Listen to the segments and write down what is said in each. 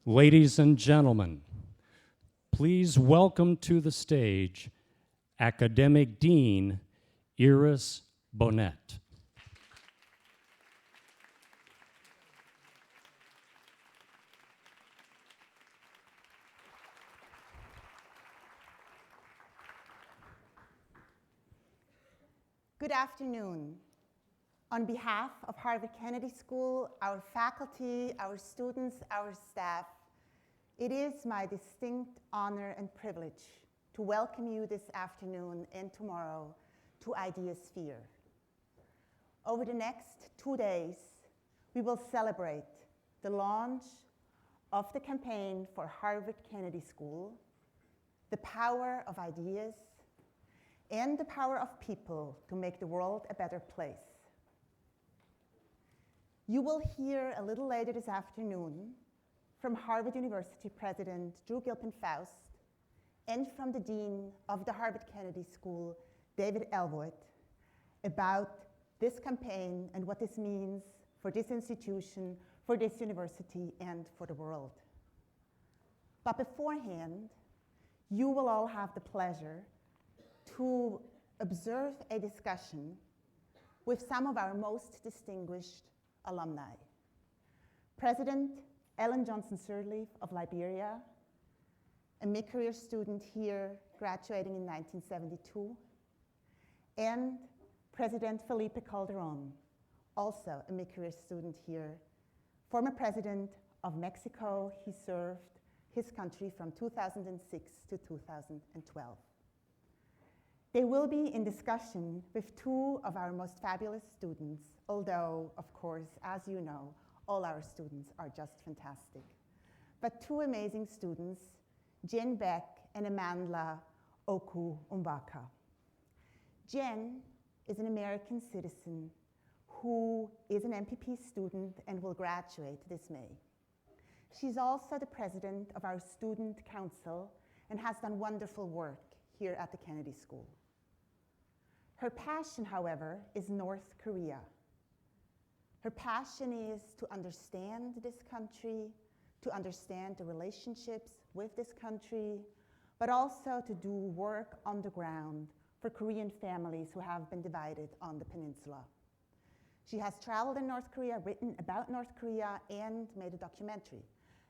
Ladies and gentlemen, please welcome to the stage Academic Dean Iris Bonnette. Good afternoon. On behalf of Harvard Kennedy School, our faculty, our students, our staff, it is my distinct honor and privilege to welcome you this afternoon and tomorrow to Ideasphere. Over the next 2 days, we will celebrate the launch of the campaign for Harvard Kennedy School, the power of ideas, and the power of people to make the world a better place. You will hear a little later this afternoon from Harvard University President Drew Gilpin-Faust and from the Dean of the Harvard Kennedy School, David Elwood, about this campaign and what this means for this institution, for this university, and for the world. But beforehand, you will all have the pleasure to observe a discussion with some of our most distinguished alumni. President Ellen Johnson-Sirleaf of Liberia, a mid-career student here graduating in 1972, and President Felipe Calderón, also a mid-career student here, former president of Mexico. He served his country from 2006 to 2012. They will be in discussion with two of our most fabulous students, although, of course, as you know, all our students are just fantastic. But two amazing students, Jieun Baek and Amandla Ooko-Ombaka. Jieun is an American citizen who is an MPP student and will graduate this May. She's also the president of our student council and has done wonderful work here at the Kennedy School. Her passion, however, is North Korea. Her passion is to understand this country, to understand the relationships with this country, but also to do work on the ground for Korean families who have been divided on the peninsula. She has traveled in North Korea, written about North Korea, and made a documentary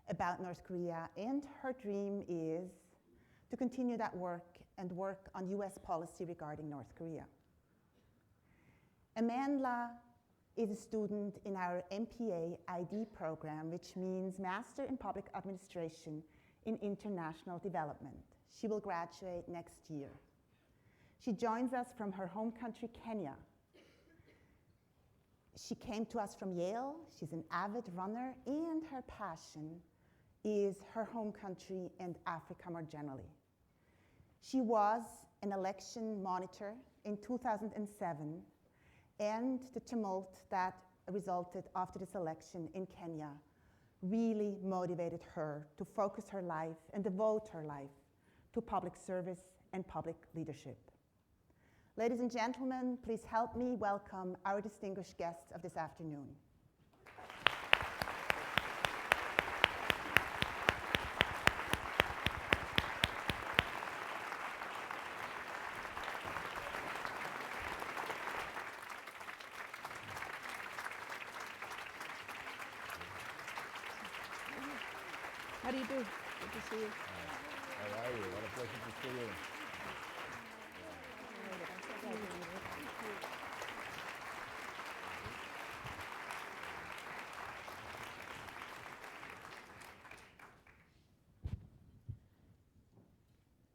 about North Korea, and her dream is to continue that work and work on US policy regarding North Korea. Amandla is a student in our MPA ID program, which means Master in Public Administration in International Development. She will graduate next year. She joins us from her home country, Kenya. She came to us from Yale. She's an avid runner, and her passion is her home country and Africa more generally. She was an election monitor in 2007, and the tumult that resulted after this election in Kenya really motivated her to focus her life and devote her life to public service and public leadership. Ladies and gentlemen, please help me welcome our distinguished guests of this afternoon. How do you do? Good to see you. How are you? What a pleasure to see you.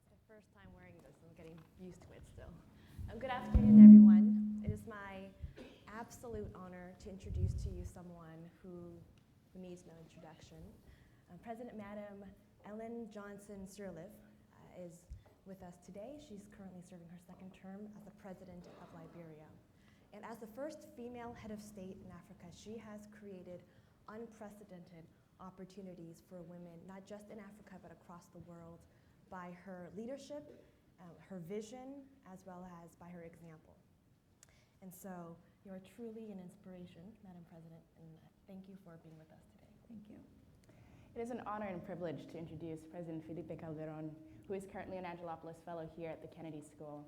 It's the first time wearing this. I'm getting used to it still. Good afternoon, everyone. It is my absolute honor to introduce to you someone who needs no introduction. President Madam Ellen Johnson-Sirleaf is with us today. She's currently serving her second term as the president of Liberia. And as the first female head of state in Africa, she has created unprecedented opportunities for women, not just in Africa, but across the world, by her leadership, her vision, as well as by her example. And so you're truly an inspiration, Madam President, and thank you for being with us today. Thank you. It is an honor and privilege to introduce President Felipe Calderón, who is currently an Angelopoulos Fellow here at the Kennedy School.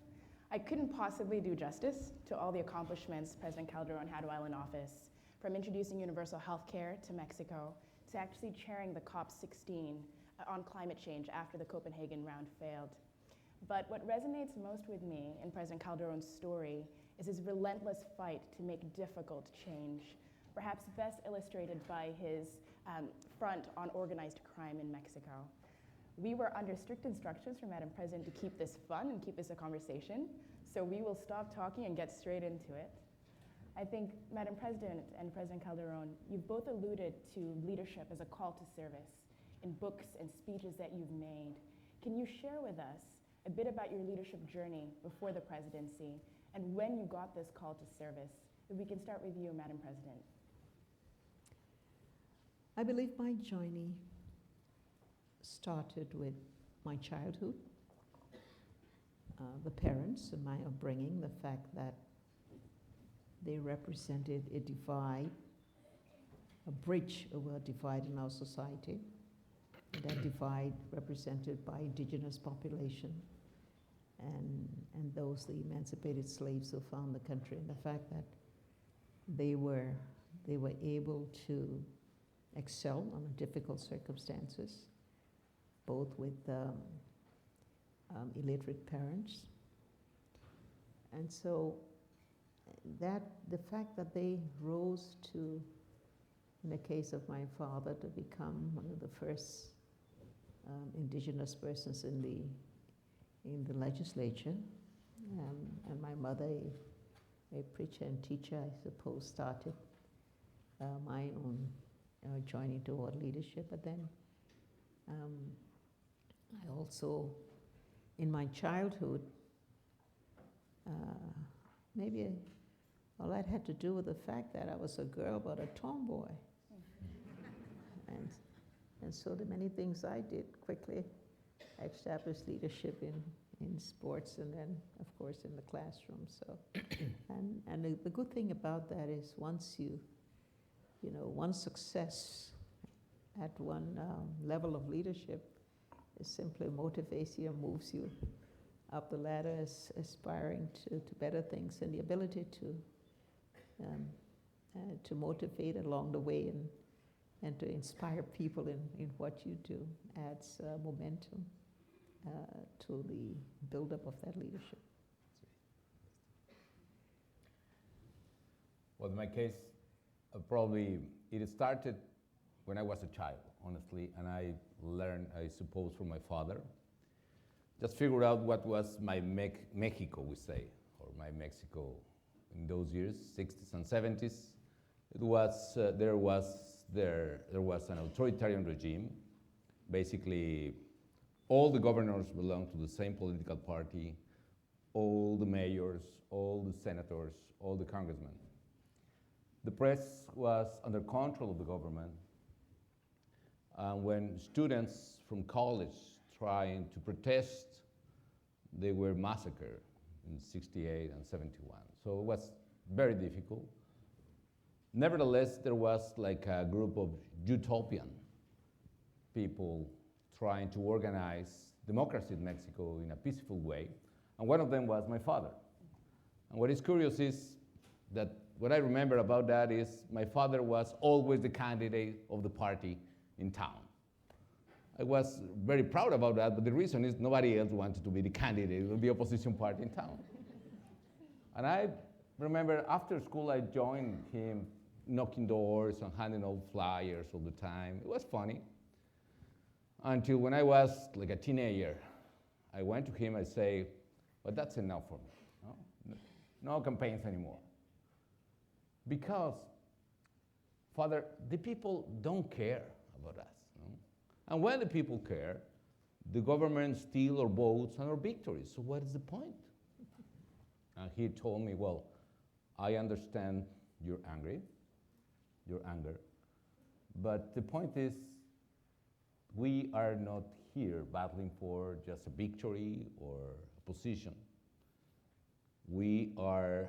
I couldn't possibly do justice to all the accomplishments President Calderón had while in office, from introducing universal health care to Mexico, to actually chairing the COP16 on climate change after the Copenhagen round failed. But what resonates most with me in President Calderón's story is his relentless fight to make difficult change, perhaps best illustrated by his front on organized crime in Mexico. We were under strict instructions from Madam President to keep this fun and keep this a conversation, so we will stop talking and get straight into it. I think, Madam President and President Calderón, you've both alluded to leadership as a call to service in books and speeches that you've made. Can you share with us a bit about your leadership journey before the presidency and when you got this call to service? If we can start with you, Madam President. I believe my journey started with my childhood, the parents and my upbringing, the fact that they represented a divide, a bridge over a divide in our society. That divide represented by indigenous population and those, the emancipated slaves who found the country, and the fact that they were able to excel under difficult circumstances, both with illiterate parents. And so the fact that they rose to, in the case of my father, to become one of the first indigenous persons in the legislature, and my mother, a preacher and teacher, I suppose, started my own joining toward leadership. But then I also, in my childhood, maybe all that had to do with the fact that I was a girl but a tomboy. And so the many things I did quickly established leadership in sports and then, of course, in the classroom. So, and the good thing about that is once one success at one level of leadership is simply motivates you and moves you up the ladder as aspiring to better things, and the ability to motivate along the way and to inspire people in what you do adds momentum to the buildup of that leadership. Well, in my case, probably it started when I was a child, honestly, and I learned, I suppose, from my father. Just figured out what was my Mexico, we say, or my Mexico in those years, 60s and 70s. It was, there was an authoritarian regime. Basically, all the governors belonged to the same political party, all the mayors, all the senators, all the congressmen. The press was under control of the government. When students from college trying to protest, they were massacred in 68 and 71. So it was very difficult. Nevertheless, there was like a group of utopian people trying to organize democracy in Mexico in a peaceful way. And one of them was my father. And what is curious is that what I remember about that is my father was always the candidate of the party in town. I was very proud about that, but the reason is nobody else wanted to be the candidate of the opposition party in town. And I remember after school I joined him knocking doors and handing out flyers all the time. It was funny. Until when I was like a teenager, I went to him and say, well, that's enough for me. No campaigns anymore. Because, Father, the people don't care about us. No? And when the people care, the government steals our votes and our victories. So what is the point? And he told me, well, I understand you're angry, your anger, but the point is we are not here battling for just a victory or a position. We are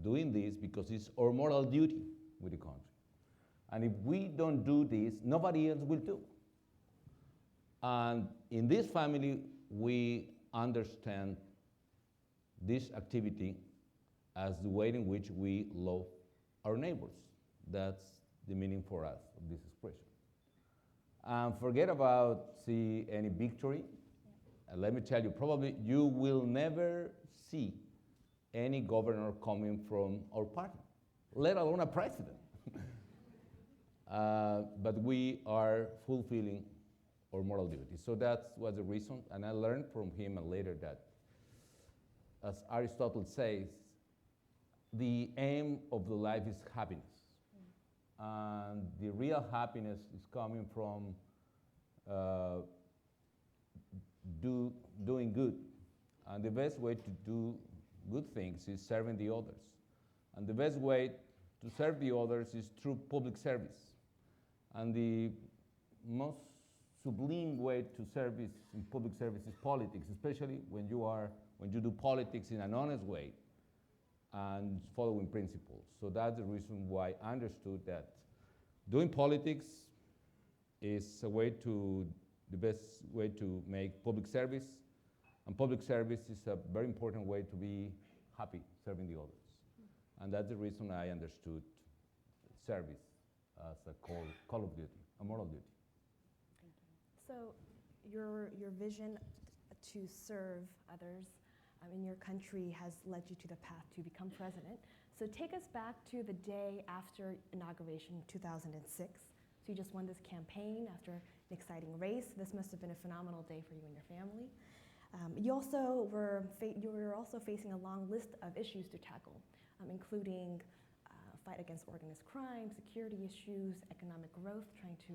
doing this because it's our moral duty with the country. And if we don't do this, nobody else will do. And in this family, we understand this activity as the way in which we love our neighbors. That's the meaning for us of this expression. Forget about see any victory. And let me tell you, probably you will never see any governor coming from our party, let alone a president. But we are fulfilling our moral duty. So that was the reason, and I learned from him and later that, as Aristotle says, the aim of the life is happiness. And the real happiness is coming from doing good. And the best way to do good things is serving the others. And the best way to serve the others is through public service. And the most sublime way to service in public service is politics, especially when you do politics in an honest way and following principles. So that's the reason why I understood that doing politics is the best way to make public service, and public service is a very important way to be happy serving the others. And that's the reason I understood service as a call of duty, a moral duty. So your vision to serve others in your country has led you to the path to become president. So take us back to the day after inauguration, 2006. So you just won this campaign after an exciting race. This must have been a phenomenal day for you and your family. You were also facing a long list of issues to tackle, including fight against organized crime, security issues, economic growth, trying to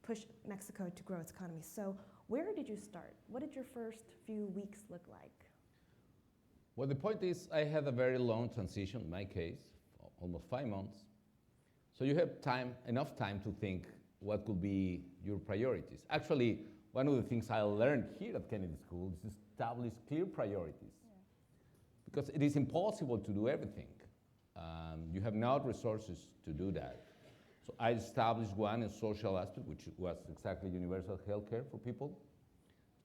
push Mexico to grow its economy. So where did you start? What did your first few weeks look like? Well, the point is I had a very long transition, in my case, almost 5 months. So you have enough time to think what could be your priorities. Actually, one of the things I learned here at Kennedy School is to establish clear priorities. Because it is impossible to do everything. You have not resources to do that. So I established one in social aspect, which was exactly universal health care for people.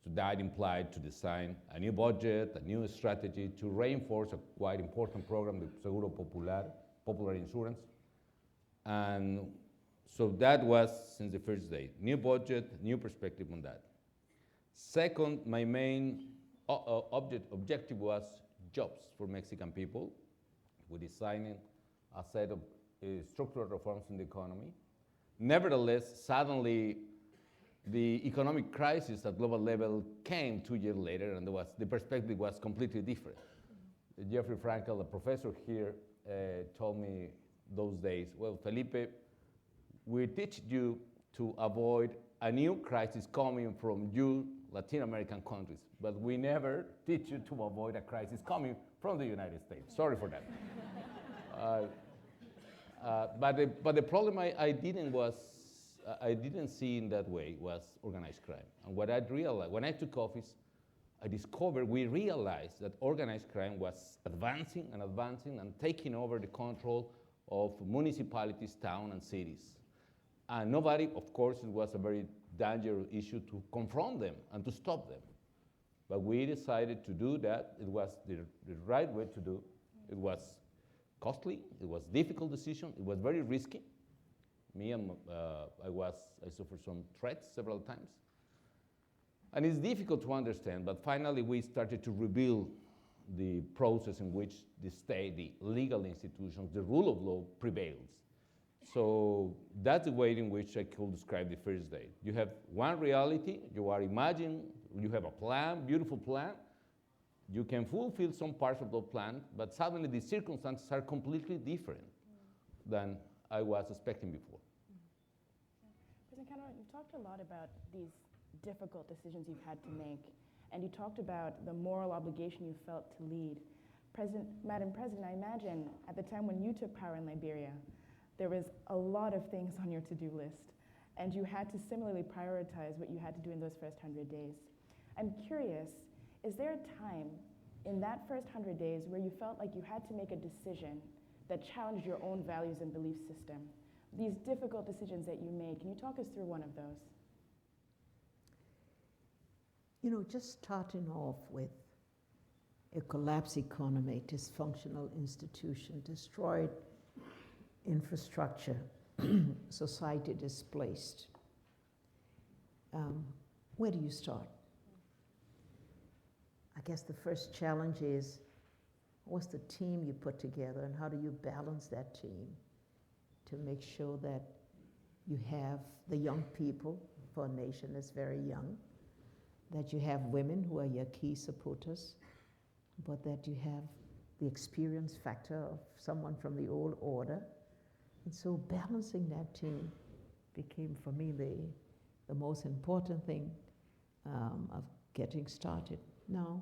So that implied to design a new budget, a new strategy to reinforce a quite important program, the Seguro Popular Insurance. And so that was since the first day. New budget, new perspective on that. Second, my main objective was jobs for Mexican people. We designed a set of structural reforms in the economy. Nevertheless, suddenly, the economic crisis at global level came 2 years later, and the perspective was completely different. Jeffrey Frankel, a professor here, told me those days, well, Felipe, we teach you to avoid a new crisis coming from you Latin American countries, but we never teach you to avoid a crisis coming from the United States. Sorry for that. But the problem I didn't see in that way was organized crime. And what I realized, when I took office, we realized that organized crime was advancing and taking over the control of municipalities, towns, and cities. And nobody, of course, it was a very dangerous issue to confront them and to stop them. But we decided to do that. It was the right way to do. It was costly, it was a difficult decision, it was very risky. I suffered some threats several times. And it's difficult to understand, but finally we started to rebuild the process in which the state, the legal institutions, the rule of law prevails. So that's the way in which I could describe the first day. You have one reality, you are imagining, you have a plan, beautiful plan. You can fulfill some parts of the plan, but suddenly the circumstances are completely different than I was expecting before. President Calderon, you talked a lot about these difficult decisions you've had to make, and you talked about the moral obligation you felt to lead. Madam President, I imagine at the time when you took power in Liberia, there was a lot of things on your to-do list, and you had to similarly prioritize what you had to do in those first 100 days. I'm curious, is there a time in that first 100 days where you felt like you had to make a decision that challenged your own values and belief system? These difficult decisions that you made, can you talk us through one of those? just starting off with a collapsed economy, dysfunctional institution, destroyed infrastructure, society displaced. Where do you start? I guess the first challenge is, what's the team you put together and how do you balance that team to make sure that you have the young people for a nation that's very young, that you have women who are your key supporters, but that you have the experience factor of someone from the old order. And so balancing that team became for me the most important thing of getting started. Now,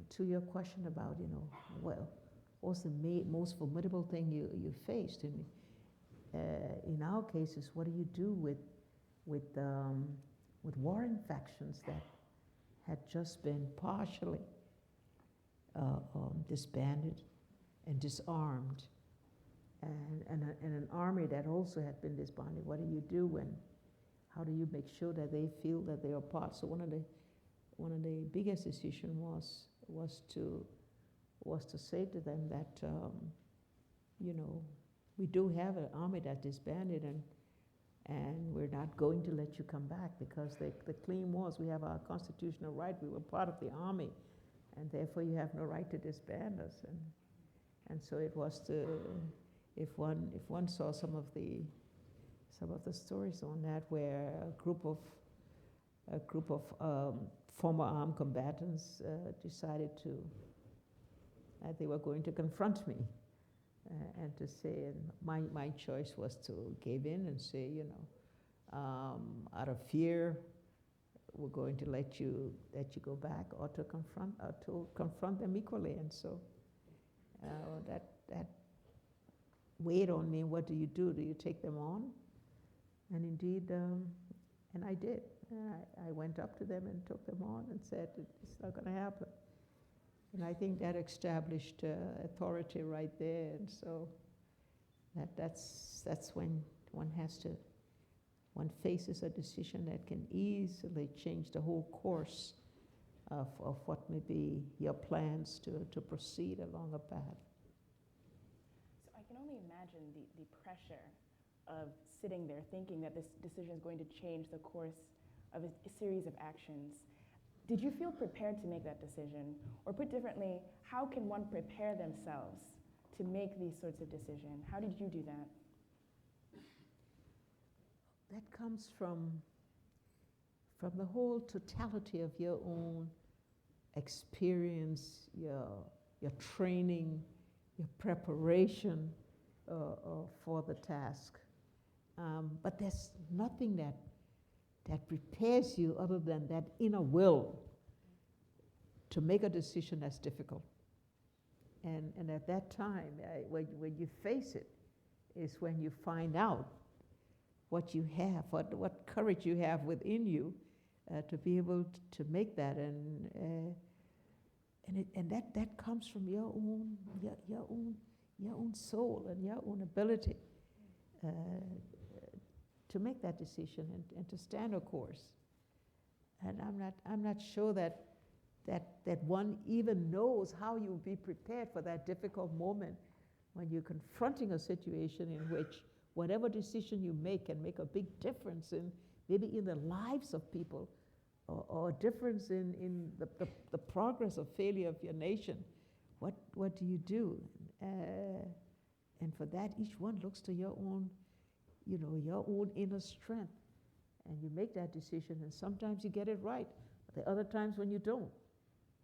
to your question about, well, what's the most formidable thing you faced? And in our cases, what do you do with warring factions that had just been partially disbanded and disarmed, and an army that also had been disbanded? What do you do how do you make sure that they feel that they are part? So one of the biggest decisions was to say to them that we do have an army that disbanded, and we're not going to let you come back, because the claim was, we have our constitutional right, we were part of the army, and therefore you have no right to disband us. And so it was if one saw some of the stories on that, where a group of former armed combatants decided that they were going to confront me, and to say, and my choice was to give in and say, out of fear, we're going to let you go back, or to confront them equally. And so that weighed on me. What do you do? Do you take them on? And indeed, and I did. I went up to them and took them on and said, it's not going to happen. And I think that established authority right there. And so that's when one faces a decision that can easily change the whole course of what may be your plans to proceed along a path. So I can only imagine the pressure of sitting there thinking that this decision is going to change the course of a series of actions. Did you feel prepared to make that decision? Or put differently, how can one prepare themselves to make these sorts of decisions? How did you do that? That comes from the whole totality of your own experience, your training, your preparation for the task. But there's nothing that prepares you other than that inner will to make a decision that's difficult. And at that time, when you face it, is when you find out what you have, what courage you have within you to be able to make that. And that comes from your own soul and your own ability to make that decision and to stand a course. And I'm not sure that one even knows how you'll be prepared for that difficult moment when you're confronting a situation in which whatever decision you make can make a big difference in maybe in the lives of people, or a difference in the progress or failure of your nation. What do you do? And for that, each one looks to your own inner strength, and you make that decision. And sometimes you get it right, but there are other times when you don't.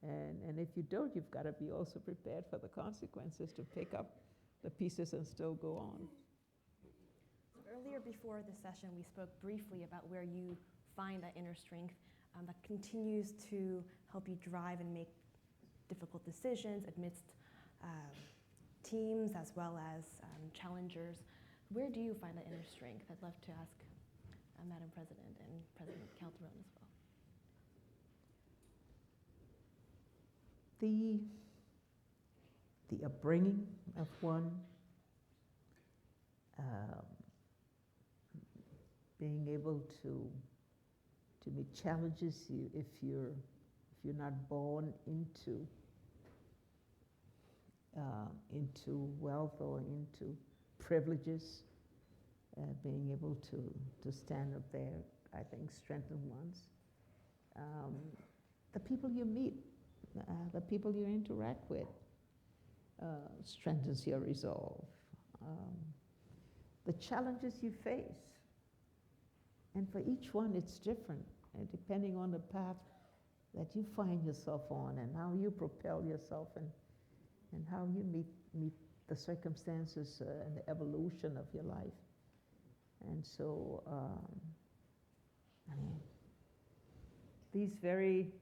And if you don't, you've got to be also prepared for the consequences to pick up the pieces and still go on. Earlier before the session, we spoke briefly about where you find that inner strength that continues to help you drive and make difficult decisions amidst teams as well as challengers. Where do you find that inner strength? I'd love to ask Madam President and President Calderón as well. The upbringing of one, being able to to me, challenges you if you're not born into wealth or into privileges. Being able to stand up there, I think, strengthen ones. The people you meet, the people you interact with, strengthens your resolve. The challenges you face, and for each one it's different, and depending on the path that you find yourself on and how you propel yourself and how you meet the circumstances and the evolution of your life. And so, I mean, these very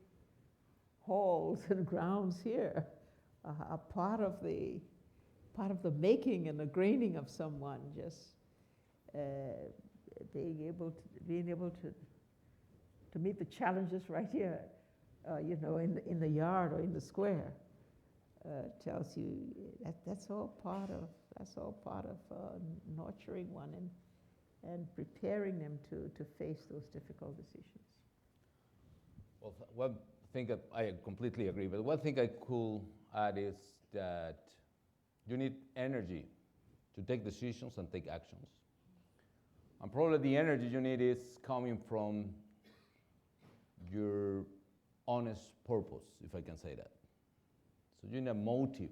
halls and grounds here are part of the making and the graining of someone. Just being able to meet the challenges right here, in the yard or in the square, tells you that's all part of nurturing one and preparing them to face those difficult decisions. Well, one thing that I completely agree, but one thing I could add is that you need energy to take decisions and take actions. And probably the energy you need is coming from your honest purpose, if I can say that. So you need a motive.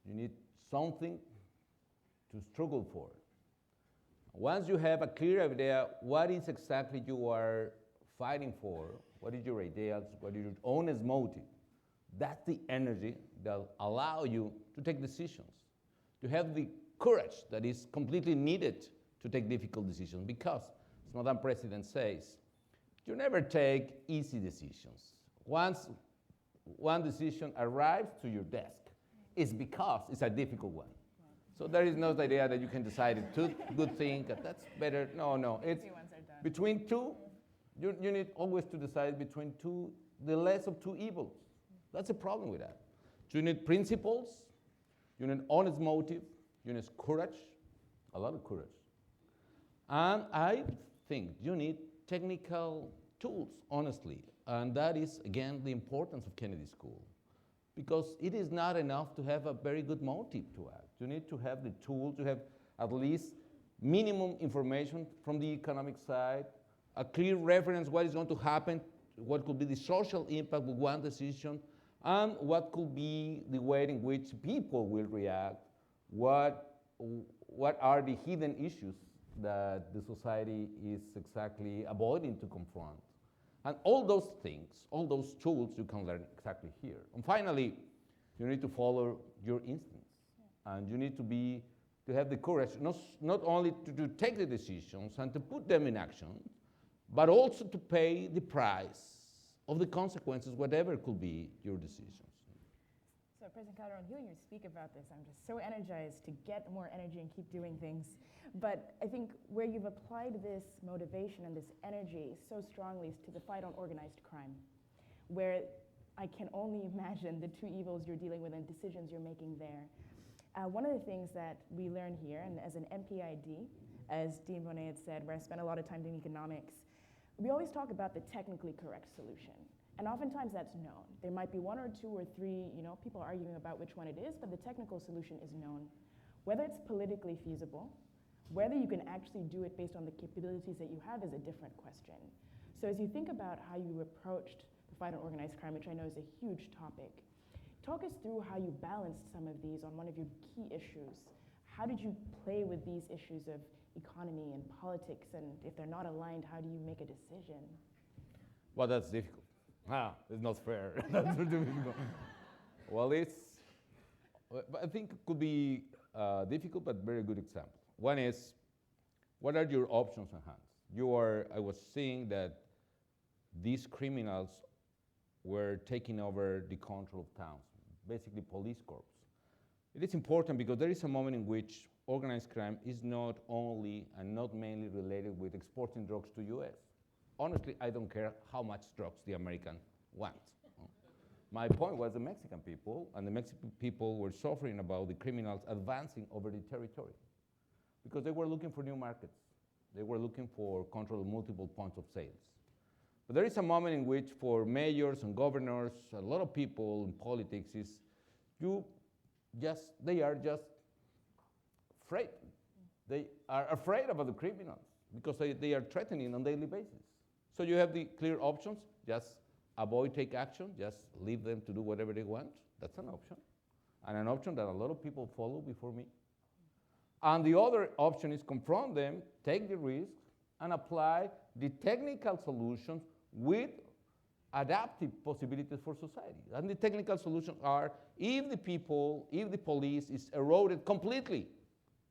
You need something to struggle for. Once you have a clear idea what is exactly you are fighting for, what is your ideals, what is your honest motive, that's the energy that will allow you to take decisions, to have the courage that is completely needed to take difficult decisions. Because, as Madam President says, you never take easy decisions. Once one decision arrives to your desk, it's because it's a difficult one. So there is no idea that you can decide two good things, that's better. No, it's between two. You need always to decide between two, the less of two evils. That's a problem with that. So you need principles, you need honest motive, you need courage, a lot of courage. And I think you need technical tools, honestly. And that is, again, the importance of Kennedy School. Because it is not enough to have a very good motive to act. You need to have the tools, to have at least minimum information from the economic side, a clear reference what is going to happen, what could be the social impact with one decision, and what could be the way in which people will react, what are the hidden issues that the society is exactly avoiding to confront. And all those things, all those tools you can learn exactly here. And finally, you need to follow your instincts. And you need to have the courage, not only to take the decisions and to put them in action, but also to pay the price of the consequences, whatever could be your decisions. So President Calderon, hearing you speak about this, I'm just so energized to get more energy and keep doing things. But I think where you've applied this motivation and this energy so strongly is to the fight on organized crime, where I can only imagine the two evils you're dealing with and decisions you're making there. One of the things that we learn here, and as an MPID, as Dean Bonnette said, where I spent a lot of time doing economics, we always talk about the technically correct solution. And oftentimes that's known. There might be one or two or three, people arguing about which one it is, but the technical solution is known. Whether it's politically feasible, whether you can actually do it based on the capabilities that you have is a different question. So as you think about how you approached the fight on organized crime, which I know is a huge topic, talk us through how you balanced some of these on one of your key issues. How did you play with these issues of economy and politics, and if they're not aligned, how do you make a decision? Well, that's difficult. It's not fair. That's difficult. Well, I think it could be difficult, but very good example. One is, what are your options on hand? I was seeing that these criminals were taking over the control of towns, basically police corps. It is important because there is a moment in which organized crime is not only and not mainly related with exporting drugs to US. Honestly, I don't care how much drugs the American want. My point was the Mexican people, and the Mexican people were suffering about the criminals advancing over the territory because they were looking for new markets. They were looking for control of multiple points of sales. But there is a moment in which for mayors and governors, a lot of people in politics is they are just afraid. They are afraid about the criminals because they are threatening on a daily basis. So you have the clear options, just avoid take action, just leave them to do whatever they want. That's an option. And an option that a lot of people follow before me. And the other option is confront them, take the risk, and apply the technical solutions with adaptive possibilities for society. And the technical solutions are, if the police is eroded completely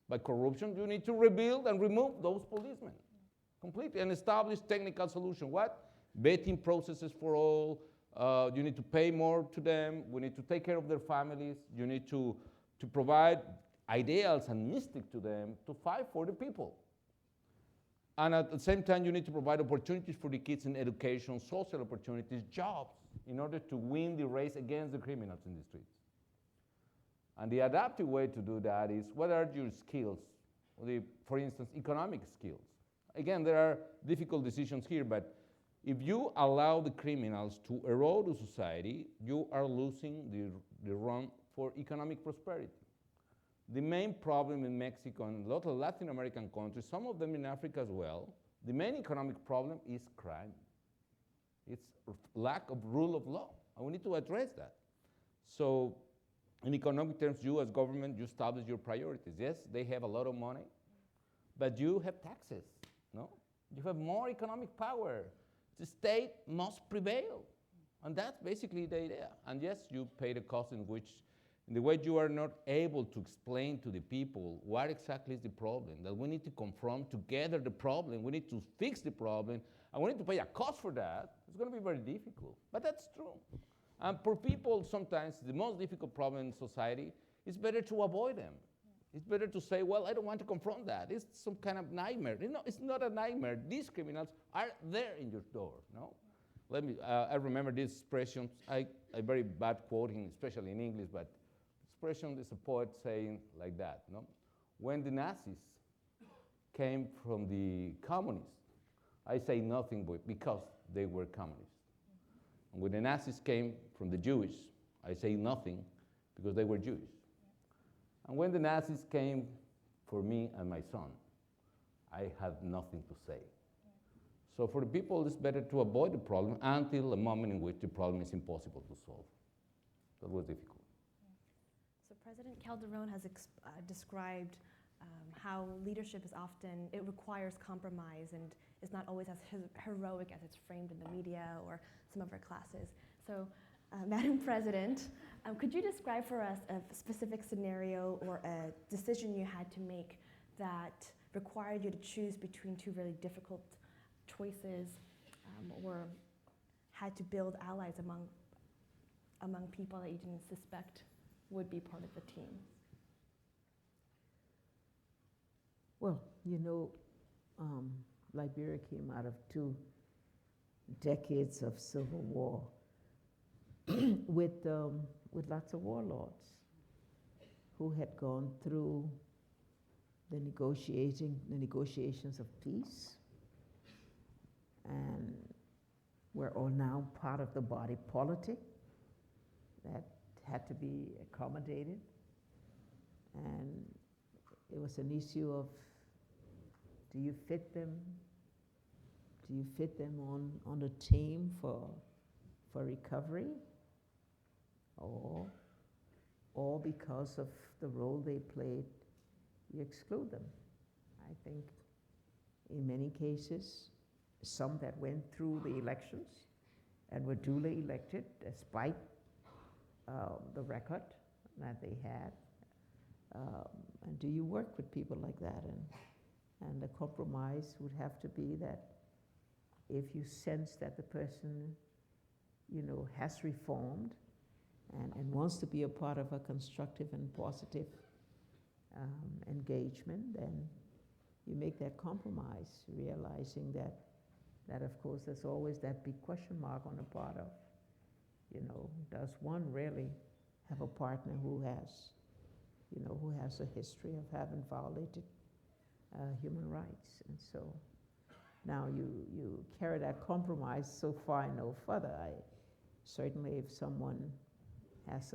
by corruption, you need to rebuild and remove those policemen completely and establish technical solution. What? Vetting processes for all. You need to pay more to them. We need to take care of their families. You need to provide ideals and mystic to them to fight for the people. And at the same time, you need to provide opportunities for the kids in education, social opportunities, jobs, in order to win the race against the criminals in the streets. And the adaptive way to do that is, what are your skills? For instance, economic skills. Again, there are difficult decisions here, but if you allow the criminals to erode the society, you are losing the run for economic prosperity. The main problem in Mexico and a lot of Latin American countries, some of them in Africa as well, the main economic problem is crime. It's lack of rule of law, and we need to address that. So in economic terms, you as government, you establish your priorities. Yes, they have a lot of money, but you have taxes, no? You have more economic power. The state must prevail, and that's basically the idea. And yes, you pay the cost in the way you are not able to explain to the people what exactly is the problem, that we need to confront together the problem, we need to fix the problem, and we need to pay a cost for that. It's going to be very difficult, but that's true. And for people, sometimes the most difficult problem in society, it's better to avoid them. It's better to say, well, I don't want to confront that. It's some kind of nightmare. You know, it's not a nightmare. These criminals are there in your door, no? I remember this expression, I very bad quoting, especially in English, but expression is a poet saying like that, no? When the Nazis came from the communists, I say nothing but because they were communists. And when the Nazis came from the Jewish, I say nothing because they were Jewish. And when the Nazis came for me and my son, I had nothing to say. So for the people, it's better to avoid the problem until a moment in which the problem is impossible to solve. That was difficult. So President Calderon has described how leadership is often, it requires compromise and is not always as heroic as it's framed in the media or some of our classes. So, Madam President, could you describe for us a specific scenario or a decision you had to make that required you to choose between two really difficult choices, or had to build allies among people that you didn't suspect would be part of the team? Well, you know, Liberia came out of 2 decades of civil war with lots of warlords who had gone through the negotiations of peace, and were all now part of the body politic that had to be accommodated. And it was an issue of, do you fit them on the team for recovery, or because of the role they played, you exclude them? I think in many cases, some that went through the elections and were duly elected despite the record that they had. And do you work with people like that? And the compromise would have to be that if you sense that the person, you know, has reformed and wants to be a part of a constructive and positive engagement, then you make that compromise, realizing that of course there's always that big question mark on the part of, you know, does one really have a partner who has a history of having violated human rights? And so Now you carry that compromise so far no further. Certainly if someone has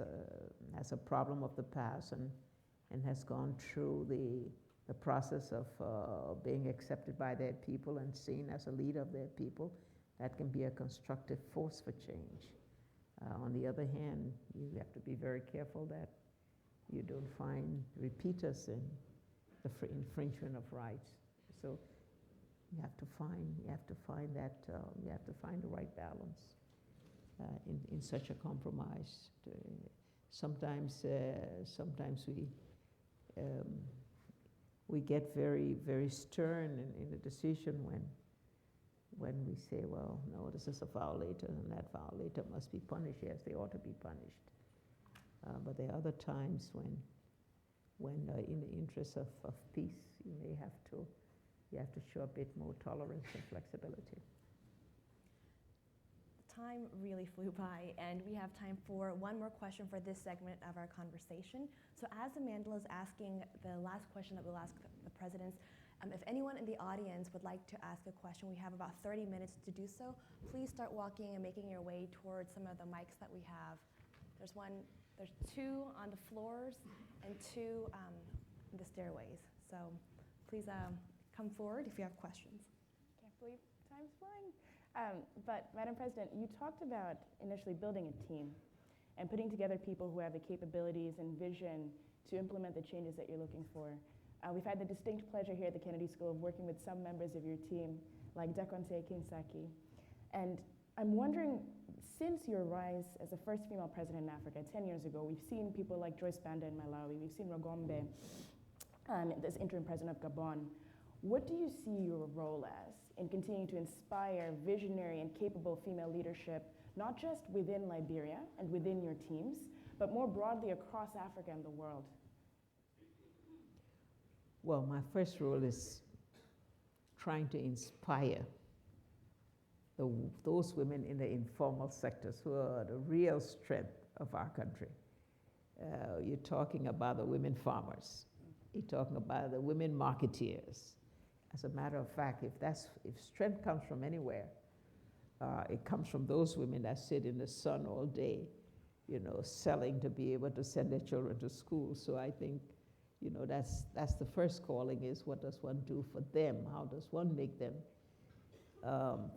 a problem of the past and has gone through the process of being accepted by their people and seen as a leader of their people, that can be a constructive force for change. On the other hand, you have to be very careful that you don't find repeaters in the infringement of rights. So you have to find the right balance in such a compromise. Sometimes we get very, very stern in the decision when we say, well, no, this is a violator, and that violator must be punished. Yes, they ought to be punished. But there are other times when in the interest of peace, you have to show a bit more tolerance and flexibility. Time really flew by, and we have time for one more question for this segment of our conversation. So as Amandla is asking the last question that we'll ask the presidents, if anyone in the audience would like to ask a question, we have about 30 minutes to do so. Please start walking and making your way towards some of the mics that we have. There's two on the floors and two in the stairways. So please come forward if you have questions. Can't believe time's flying. But Madam President, you talked about initially building a team and putting together people who have the capabilities and vision to implement the changes that you're looking for. We've had the distinct pleasure here at the Kennedy School of working with some members of your team, like Dekonte Kinsaki. And I'm wondering, since your rise as the first female president in Africa 10 years ago, we've seen people like Joyce Banda in Malawi, we've seen Rogombe as interim president of Gabon. What do you see your role as in continuing to inspire visionary and capable female leadership, not just within Liberia and within your teams, but more broadly across Africa and the world? Well, my first role is trying to inspire those women in the informal sectors who are the real strength of our country. You're talking about the women farmers. You're talking about the women marketeers. As a matter of fact, if strength comes from anywhere, it comes from those women that sit in the sun all day, selling to be able to send their children to school. So I think, that's the first calling, is what does one do for them? How does one make them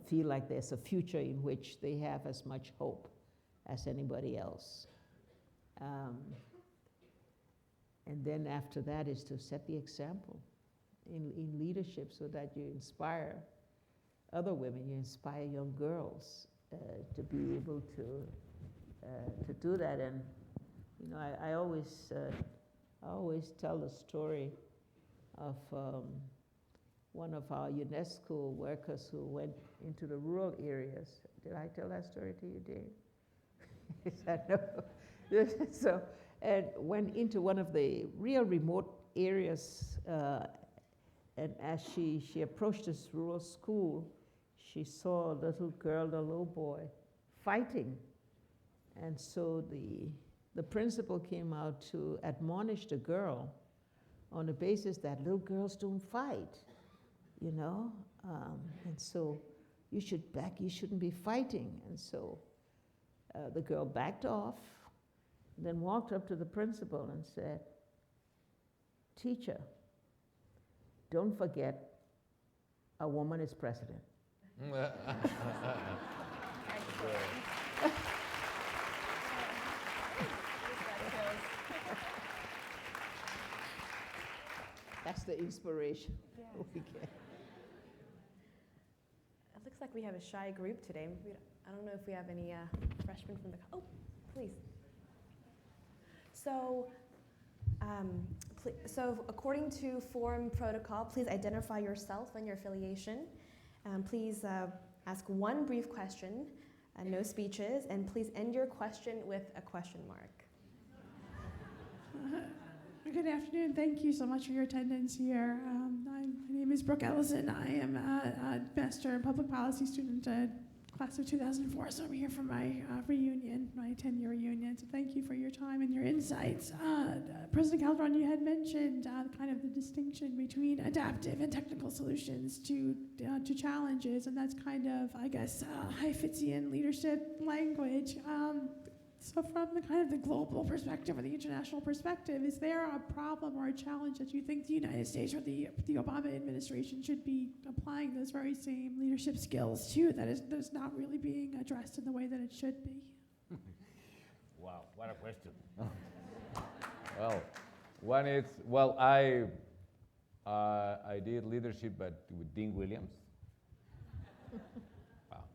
feel like there's a future in which they have as much hope as anybody else? And then after that is to set the example in leadership so that you inspire other women, you inspire young girls to be able to do that. And I always tell the story of one of our UNESCO workers who went into the rural areas. Did I tell that story to you, Dave? He said no. So, and went into one of the real remote areas, and as she approached this rural school, she saw a little girl, a little boy, fighting. And so the principal came out to admonish the girl on the basis that little girls don't fight, and so you shouldn't be fighting. And so the girl backed off, then walked up to the principal and said, "Teacher, don't forget, a woman is president." That's the inspiration we get. It looks like we have a shy group today. I don't know if we have any freshmen from the... Oh, please. So, so according to forum protocol, please identify yourself and your affiliation. Please ask one brief question, no speeches, and please end your question with a question mark. Good afternoon. Thank you so much for your attendance here. My name is Brooke Ellison. I am a master in public policy student at class of 2004, so I'm here for my reunion, my 10-year reunion. So thank you for your time and your insights. President Calderon, you had mentioned kind of the distinction between adaptive and technical solutions to challenges, and that's kind of, I guess, Heifetzian leadership language. So from the kind of the global perspective or the international perspective, is there a problem or a challenge that you think the United States or the Obama administration should be applying those very same leadership skills to that is not really being addressed in the way that it should be? Wow, what a question. I did leadership, but with Dean Williams. Wow.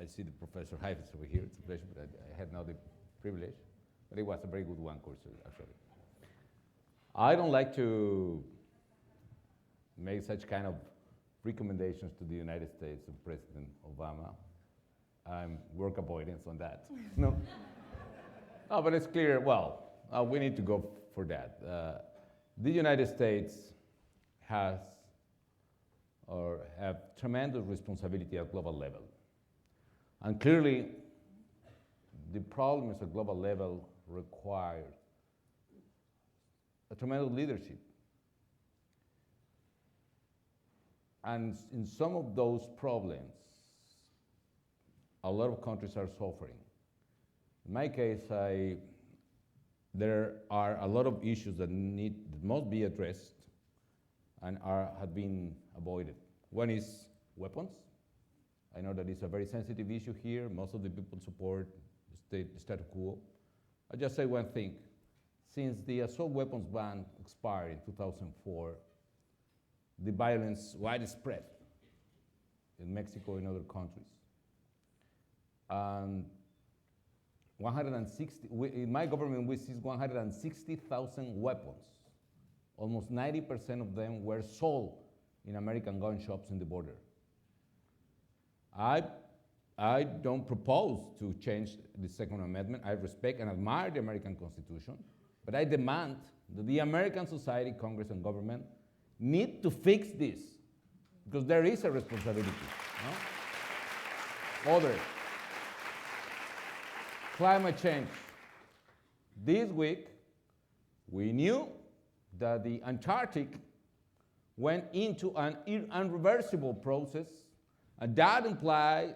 I see the Professor Heifetz over here. It's a pleasure, but I had not the privilege. But it was a very good one course, actually. I don't like to make such kind of recommendations to the United States of President Obama. I'm work avoidance on that. No, but it's clear. We need to go for that. The United States have tremendous responsibility at global level. And clearly, the problems at global level require a tremendous leadership. And in some of those problems, a lot of countries are suffering. In my case, there are a lot of issues that must be addressed and have been avoided. One is weapons. I know that it's a very sensitive issue here. Most of the people support the status quo. I'll just say one thing. Since the assault weapons ban expired in 2004, the violence widespread in Mexico and other countries. And in my government, we seized 160,000 weapons. Almost 90% of them were sold in American gun shops in the border. I don't propose to change the Second Amendment. I respect and admire the American Constitution, but I demand that the American society, Congress, and government need to fix this, because there is a responsibility. No? Other. Climate change. This week, we knew that the Antarctic went into an irreversible process, and that implies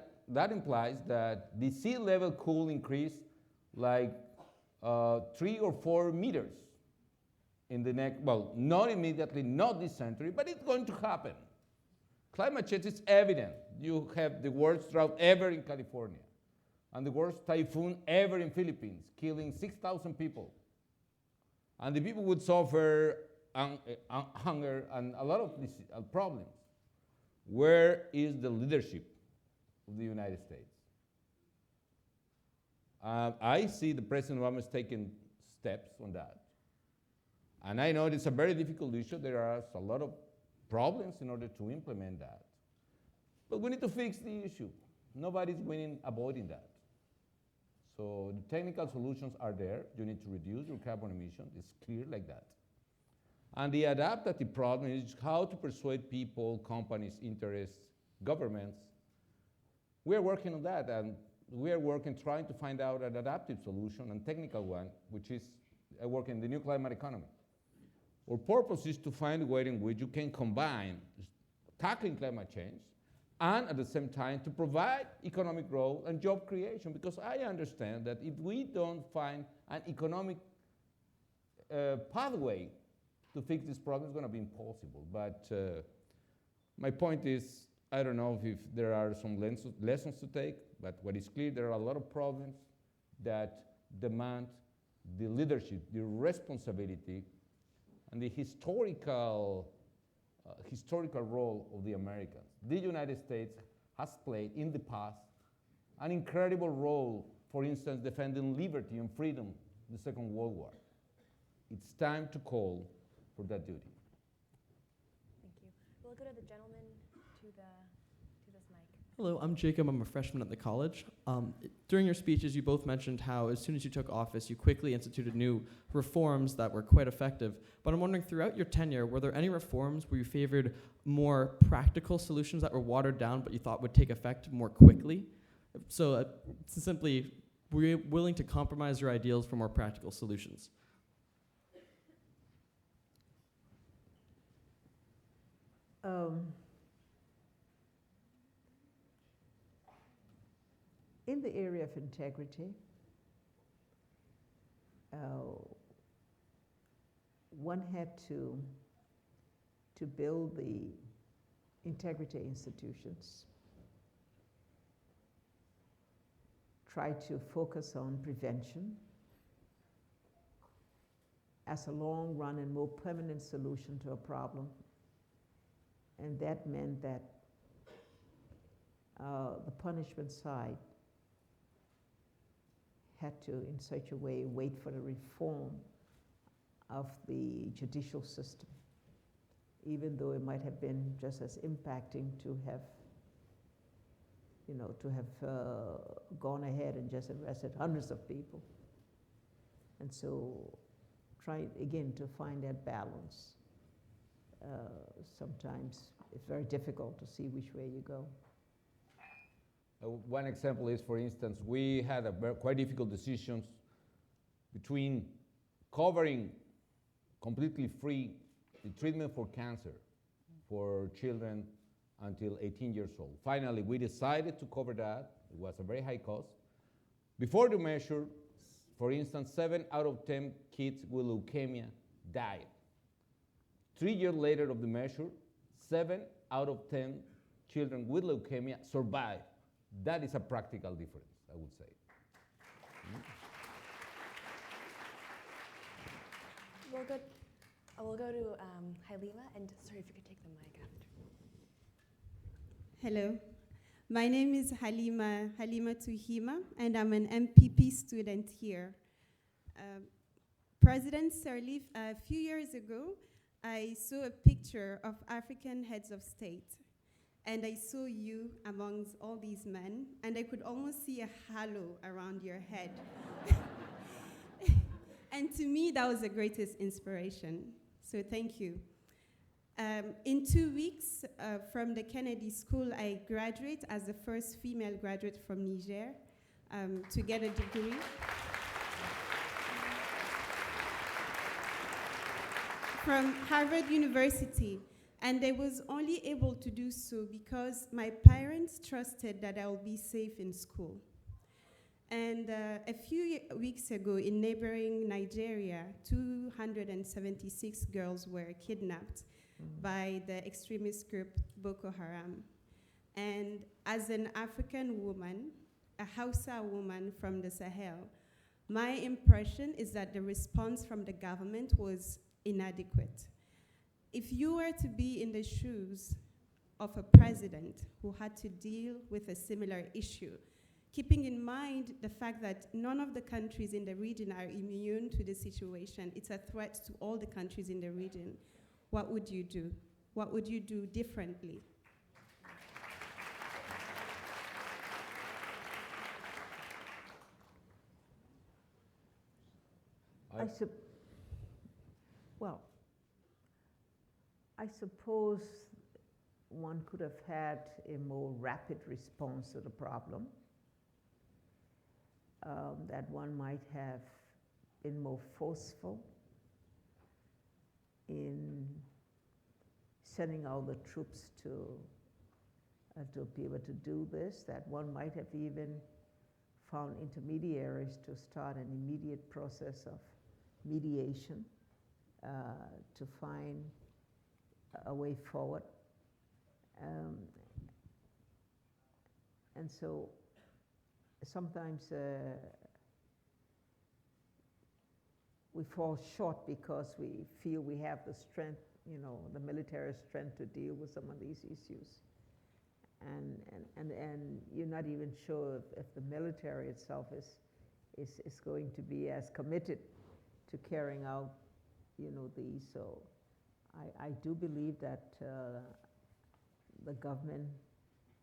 that the sea level could increase like 3 or 4 meters in the next, not immediately, not this century, but it's going to happen. Climate change is evident. You have the worst drought ever in California, and the worst typhoon ever in Philippines, killing 6,000 people. And the people would suffer hunger and a lot of these problems. Where is the leadership of the United States? I see the President Obama is taking steps on that. And I know it's a very difficult issue. There are a lot of problems in order to implement that. But we need to fix the issue. Nobody's winning avoiding that. So the technical solutions are there. You need to reduce your carbon emissions. It's clear like that. And the adaptive problem is how to persuade people, companies, interests, governments. We are working on that, and we are working trying to find out an adaptive solution and technical one, which is I work in the new climate economy. Our purpose is to find a way in which you can combine tackling climate change and at the same time to provide economic growth and job creation, because I understand that if we don't find an economic pathway to fix this problem, it's going to be impossible. But my point is, I don't know if there are some lessons to take, but what is clear, there are a lot of problems that demand the leadership, the responsibility, and the historical role of the Americans. The United States has played in the past an incredible role, for instance, defending liberty and freedom in the Second World War. It's time to call for that duty. Thank you. We'll go to the gentleman to this mic. Hello, I'm Jacob. I'm a freshman at the college. During your speeches, you both mentioned how as soon as you took office, you quickly instituted new reforms that were quite effective. But I'm wondering, throughout your tenure, were there any reforms where you favored more practical solutions that were watered down but you thought would take effect more quickly. So simply, we're willing to compromise your ideals for more practical solutions. In the area of integrity, one had to build the integrity institutions, try to focus on prevention as a long run and more permanent solution to a problem. And that meant that the punishment side had to, in such a way, wait for the reform of the judicial system, even though it might have been just as impacting to have, gone ahead and just arrested hundreds of people. And so trying, again, to find that balance. Sometimes it's very difficult to see which way you go. One example is, for instance, we had quite difficult decisions between covering completely free the treatment for cancer for children until 18 years old. Finally, we decided to cover that. It was a very high cost. Before the measure, for instance, 7 out of 10 kids with leukemia died. 3 years later of the measure, 7 out of 10 children with leukemia survived. That is a practical difference, I would say. We'll go to Halima, and sorry if you could take the mic after. Hello, my name is Halima Tuhima, and I'm an MPP student here. President Sirleaf, a few years ago, I saw a picture of African heads of state, and I saw you amongst all these men, and I could almost see a halo around your head. And to me, that was the greatest inspiration. So thank you. In 2 weeks from the Kennedy School, I graduate as the first female graduate from Niger to get a degree. From Harvard University. And I was only able to do so because my parents trusted that I would be safe in school. And a few weeks ago in neighboring Nigeria, 276 girls were kidnapped by the extremist group Boko Haram. And as an African woman, a Hausa woman from the Sahel, my impression is that the response from the government was inadequate. If you were to be in the shoes of a president who had to deal with a similar issue, keeping in mind the fact that none of the countries in the region are immune to the situation, it's a threat to all the countries in the region, what would you do? What would you do differently? I suppose one could have had a more rapid response to the problem, that one might have been more forceful in sending out the troops to be able to do this, that one might have even found intermediaries to start an immediate process of mediation to find a way forward. And so sometimes we fall short because we feel we have the strength, the military strength to deal with some of these issues. And you're not even sure if the military itself is going to be as committed to carrying out, these. So I do believe that the government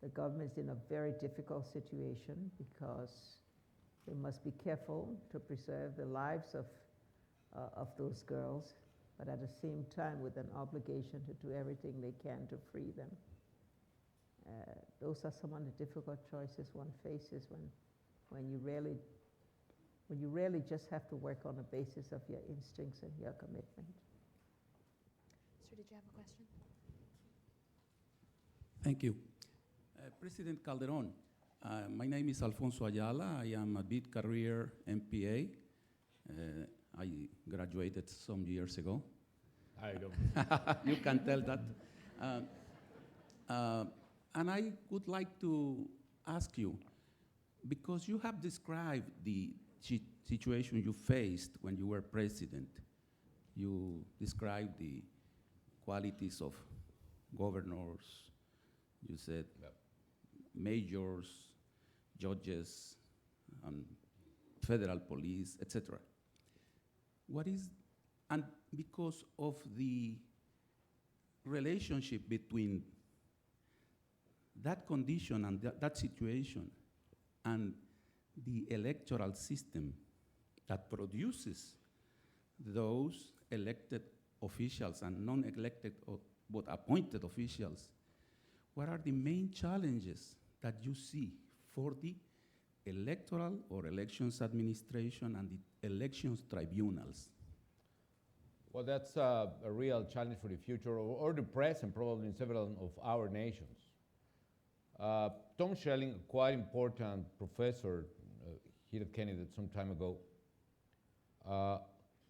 is in a very difficult situation because they must be careful to preserve the lives of those girls, but at the same time with an obligation to do everything they can to free them. Those are some of the difficult choices one faces when you really just have to work on the basis of your instincts and your commitment. Sir, did you have a question? Thank you. President Calderon, my name is Alfonso Ayala. I am a mid-career MPA. I graduated some years ago. I don't. You can tell that. And I would like to ask you, because you have described the situation you faced when you were president. You described the qualities of governors. You said mayors, judges, federal police, etc. And because of the relationship between that condition and that situation and the electoral system that produces those elected officials and non-elected but appointed officials, what are the main challenges that you see for the electoral or elections administration and the elections tribunals? Well, that's a real challenge for the future or the present, probably in several of our nations. Tom Schelling, a quite important professor here at Kennedy some time ago,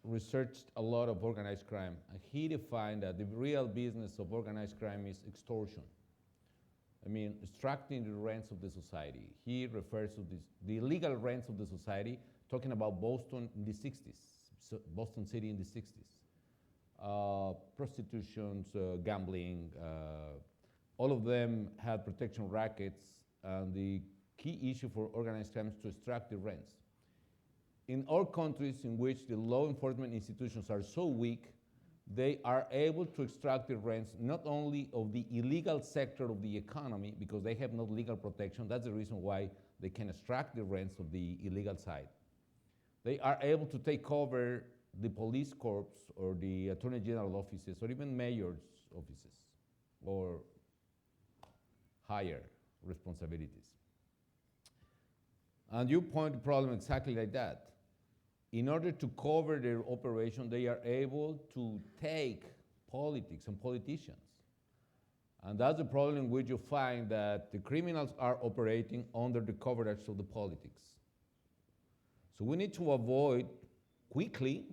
researched a lot of organized crime, and he defined that the real business of organized crime is extortion. I mean, extracting the rents of the society. He refers to the illegal rents of the society, talking about Boston in the 60s, so Boston City in the 60s. Prostitutions, gambling, all of them had protection rackets, and the key issue for organized crime is to extract the rents. In all countries in which the law enforcement institutions are so weak, they are able to extract the rents not only of the illegal sector of the economy, because they have no legal protection. That's the reason why they can extract the rents of the illegal side. They are able to take over the police corps or the attorney general offices or even mayor's offices or higher responsibilities. And you point the problem exactly like that. In order to cover their operation, they are able to take politics and politicians. And that's the problem in which you find that the criminals are operating under the coverage of the politics. So we need to avoid quickly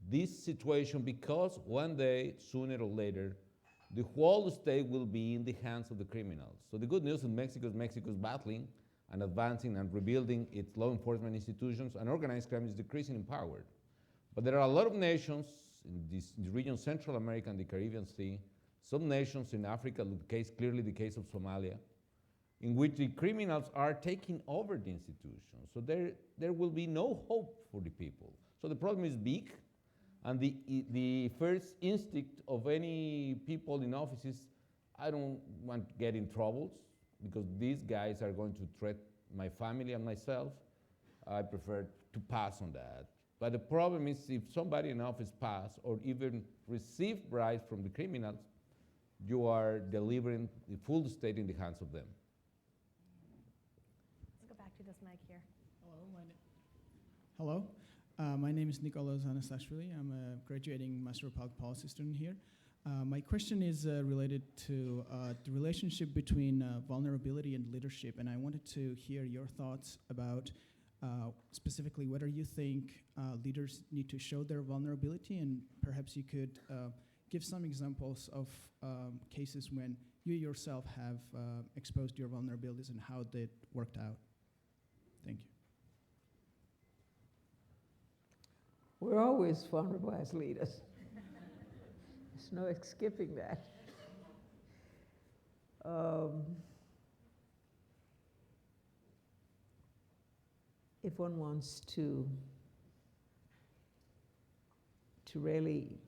this situation, because one day, sooner or later, the whole state will be in the hands of the criminals. So the good news in Mexico is Mexico is battling and advancing and rebuilding its law enforcement institutions, and organized crime is decreasing in power. But there are a lot of nations in the region, Central America and the Caribbean Sea, some nations in Africa, clearly the case of Somalia, in which the criminals are taking over the institutions. So there will be no hope for the people. So the problem is big, and the first instinct of any people in office is, I don't want to get in troubles, because these guys are going to threaten my family and myself. I prefer to pass on that. But the problem is, if somebody in office pass or even receive bribes from the criminals, you are delivering the full state in the hands of them. Let's go back to this mic here. Hello, my name is Nicholas Anastashvili. I'm a graduating Master of Public Policy student here. My question is related to the relationship between vulnerability and leadership, and I wanted to hear your thoughts about specifically whether you think leaders need to show their vulnerability, and perhaps you could give some examples of cases when you yourself have exposed your vulnerabilities and how that worked out. Thank you. We're always vulnerable as leaders. There's no skipping that. If one wants to really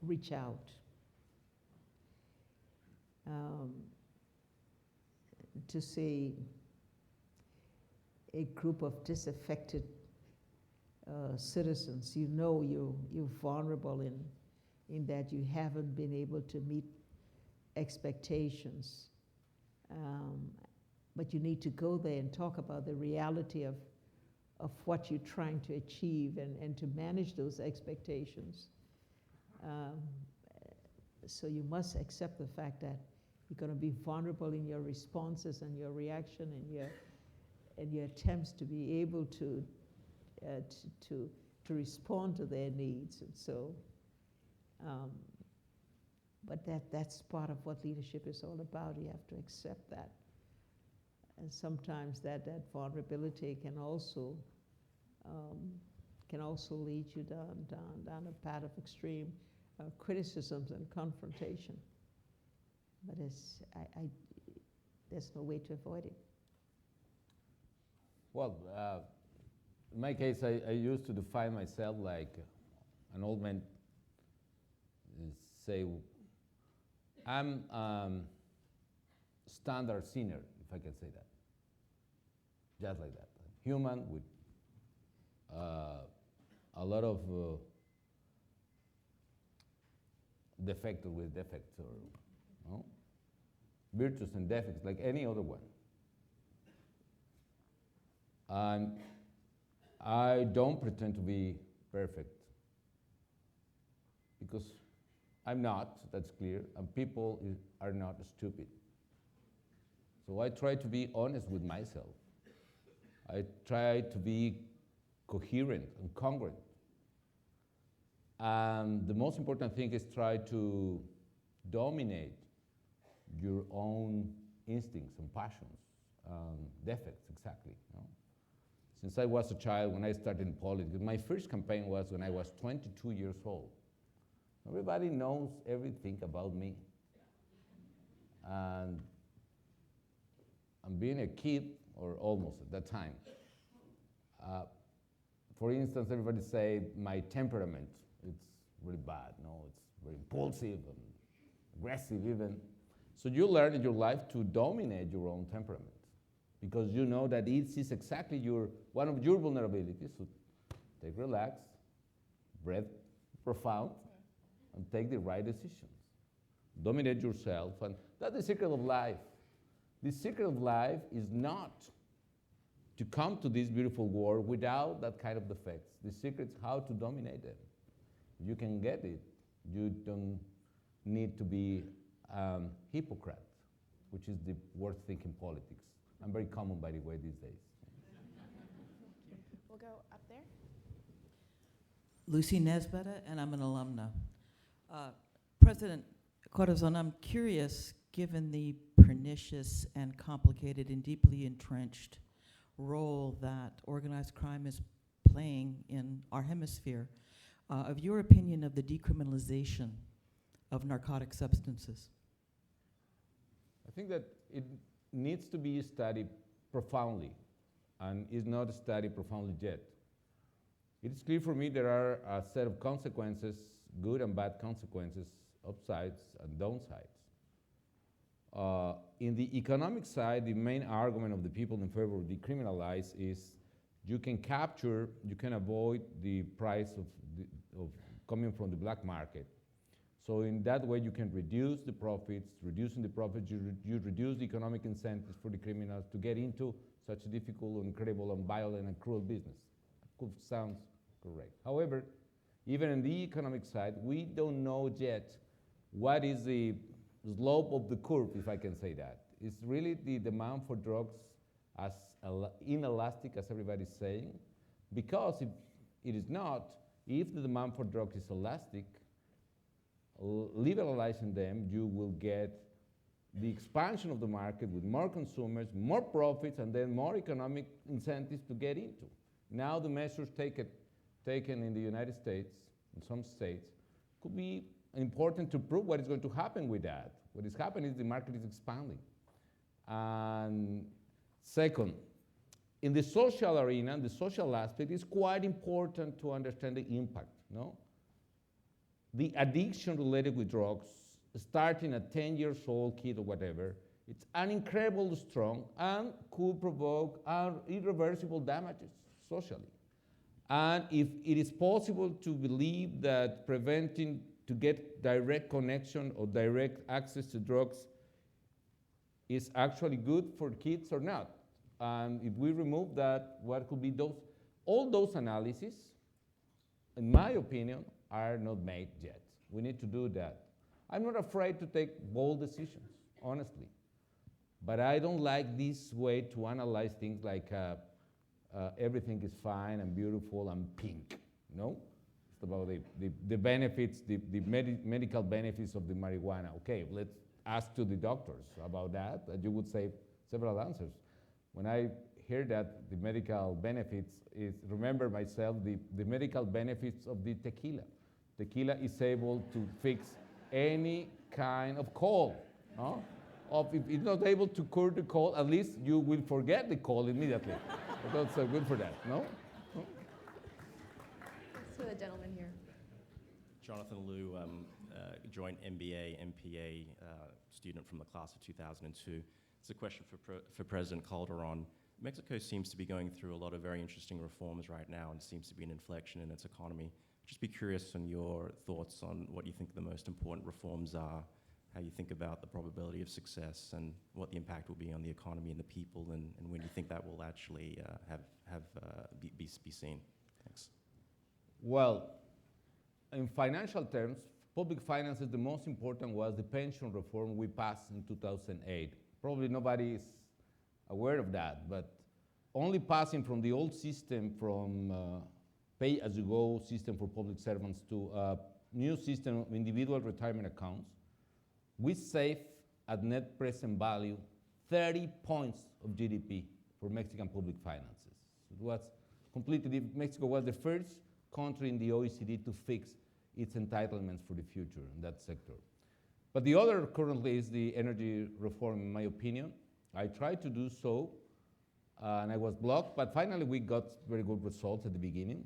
reach out, to see a group of disaffected citizens, you know you're vulnerable in that you haven't been able to meet expectations. But you need to go there and talk about the reality of what you're trying to achieve and to manage those expectations. So you must accept the fact that you're going to be vulnerable in your responses and your reaction and your attempts to be able to respond to their needs. And so, but that's part of what leadership is all about. You have to accept that. And sometimes that vulnerability can also lead you down a path of extreme criticisms and confrontation. But there's no way to avoid it. Well, in my case, I used to define myself like an old man say, I'm standard sinner, if I can say that. Just like that. Human with a lot of defects with defects, or no? Virtues and defects like any other one. And I don't pretend to be perfect, because I'm not, that's clear, and people are not stupid. So I try to be honest with myself. I try to be coherent and congruent. And the most important thing is try to dominate your own instincts and passions, defects, exactly. You know? Since I was a child, when I started in politics, my first campaign was when I was 22 years old. Everybody knows everything about me. And being a kid, or almost at that time, for instance, everybody say my temperament, it's really bad, no? It's very impulsive and aggressive even. So you learn in your life to dominate your own temperament, because you know that it is exactly one of your vulnerabilities. So take relax, breathe profound, and take the right decisions. Dominate yourself, and that's the secret of life. The secret of life is not to come to this beautiful world without that kind of defects. The secret is how to dominate them. You can get it. You don't need to be hypocrite, which is the worst thing in politics. And very common, by the way, these days. We'll go up there. Lucy Nesbetta, and I'm an alumna. President Corazon, I'm curious, given the pernicious and complicated and deeply entrenched role that organized crime is playing in our hemisphere, of your opinion of the decriminalization of narcotic substances. I think that it needs to be studied profoundly, and is not studied profoundly yet. It is clear for me there are a set of consequences, good and bad consequences, upsides and downsides. In the economic side, the main argument of the people in favor of decriminalize is you can capture, you can avoid the price of coming from the black market. So in that way, you can reduce the profits. Reducing the profits, you reduce the economic incentives for the criminals to get into such a difficult, incredible, and violent and cruel business. Sounds correct. However, even in the economic side, we don't know yet what is the slope of the curve, if I can say that. It's really the demand for drugs as inelastic as everybody's saying, because if it is not, if the demand for drugs is elastic, liberalizing them, you will get the expansion of the market with more consumers, more profits, and then more economic incentives to get into. Now the measures taken in the United States, in some states, could be important to prove what is going to happen with that. What is happening is the market is expanding. And second, in the social arena, the social aspect, is quite important to understand the impact, no? The addiction related with drugs, starting at 10 years old kid or whatever, it's an incredibly strong and could provoke irreversible damages socially. And if it is possible to believe that preventing to get direct connection or direct access to drugs is actually good for kids or not. And if we remove that, what could be those? All those analyses, in my opinion, are not made yet. We need to do that. I'm not afraid to take bold decisions, honestly. But I don't like this way to analyze things like everything is fine and beautiful and pink. No? It's about the benefits, the medical benefits of the marijuana. Okay, let's ask to the doctors about that, and you would say several answers. When I hear that the medical benefits is, remember myself, the medical benefits of the tequila. Tequila is able to fix any kind of cold. Huh? If it's not able to cure the cold, at least you will forget the cold immediately. That's good for that, no? Let's to the gentleman here. Jonathan Liu, joint MBA, MPA student from the class of 2002. It's a question for President Calderon. Mexico seems to be going through a lot of very interesting reforms right now and seems to be an inflection in its economy. Just be curious on your thoughts on what you think the most important reforms are, how you think about the probability of success and what the impact will be on the economy and the people, and when you think that will actually be seen. Thanks. Well, in financial terms, public finances, the most important was the pension reform we passed in 2008. Probably nobody is aware of that, but only passing from the old system, from pay-as-you-go system for public servants to a new system of individual retirement accounts, we saved at net present value 30 points of GDP for Mexican public finances. It was completely, Mexico was the first country in the OECD to fix its entitlements for the future in that sector. But the other currently is the energy reform, in my opinion. I tried to do so, and I was blocked, but finally we got very good results at the beginning.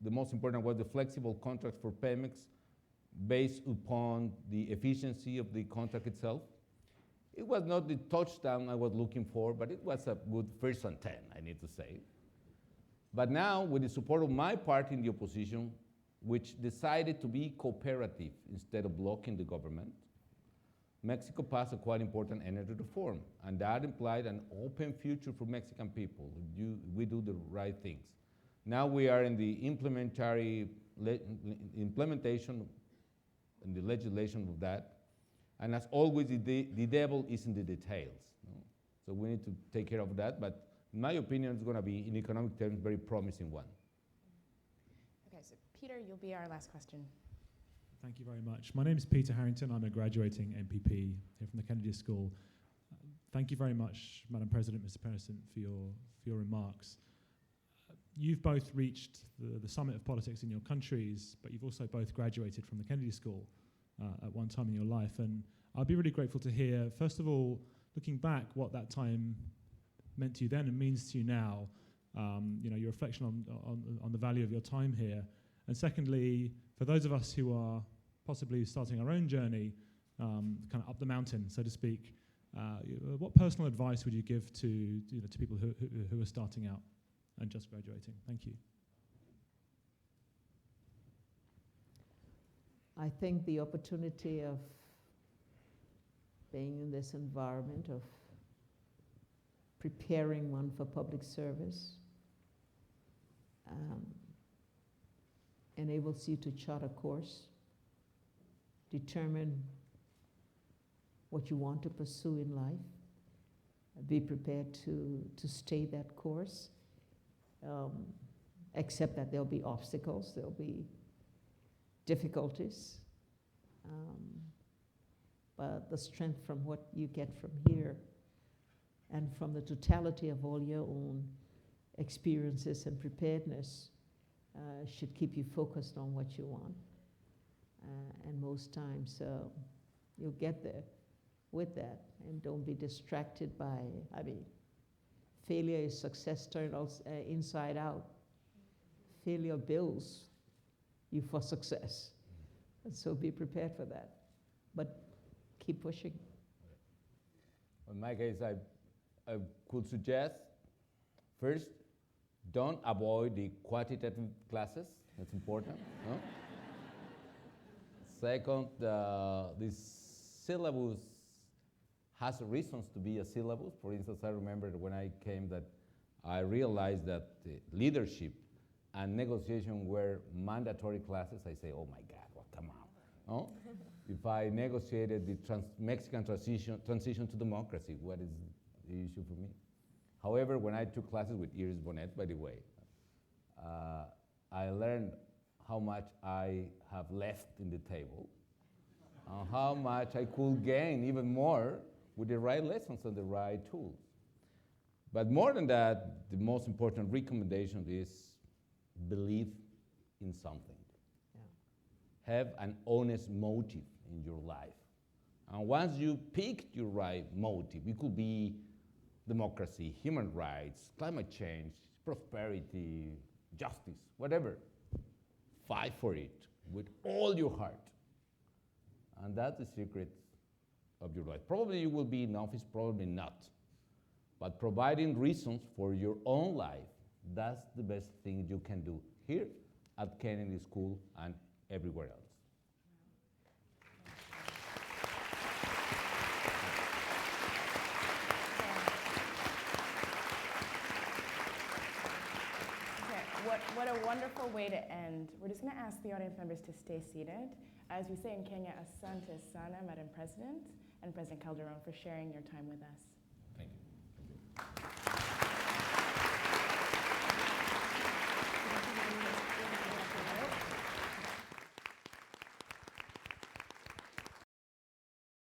The most important was the flexible contracts for Pemex based upon the efficiency of the contract itself. It was not the touchdown I was looking for, but it was a good first and 10, I need to say. But now, with the support of my party in the opposition, which decided to be cooperative instead of blocking the government, Mexico passed a quite important energy reform, and that implied an open future for Mexican people. We do the right things. Now we are in the implementation and the legislation of that, and as always, the devil is in the details. No? So we need to take care of that, but in my opinion, it's going to be, in economic terms, very promising one. Okay, so Peter, you'll be our last question. Thank you very much. My name is Peter Harrington. I'm a graduating MPP here from the Kennedy School. Thank you very much, Madam President, Mr. President, for your remarks. You've both reached the summit of politics in your countries, but you've also both graduated from the Kennedy School at one time in your life. And I'd be really grateful to hear, first of all, looking back, what that time meant to you then and means to you now, your reflection on the value of your time here. And secondly, for those of us who are possibly starting our own journey, kind of up the mountain, so to speak, what personal advice would you give to people who are starting out and just graduating? Thank you. I think the opportunity of being in this environment of preparing one for public service enables you to chart a course, determine what you want to pursue in life, be prepared to stay that course, accept that there'll be obstacles, there'll be difficulties, but the strength from what you get from here and from the totality of all your own experiences and preparedness should keep you focused on what you want. And most times you'll get there with that, and don't be distracted by, failure is success turned inside out. Failure builds you for success. And so be prepared for that. But keep pushing. In my case, I could suggest, first, Don't avoid the quantitative classes. That's important. No? Second, this syllabus has reasons to be a syllabus. For instance, I remember when I came that I realized that leadership and negotiation were mandatory classes. I say, oh my God, well, come on. No? If I negotiated the Mexican transition to democracy, what is the issue for me? However, when I took classes with Bonnette, by the way, I learned how much I have left in the table, and how much I could gain even more with the right lessons and the right tools. But more than that, the most important recommendation is believe in something. Yeah. Have an honest motive in your life. And once you picked your right motive, it could be democracy, human rights, climate change, prosperity, justice, whatever. Fight for it with all your heart. And that's the secret of your life. Probably you will be in office, probably not. But providing reasons for your own life, that's the best thing you can do here at Kennedy School and everywhere else. What a wonderful way to end. We're just going to ask the audience members to stay seated. As we say in Kenya, asante sana, Madam President and President Calderon, for sharing your time with us.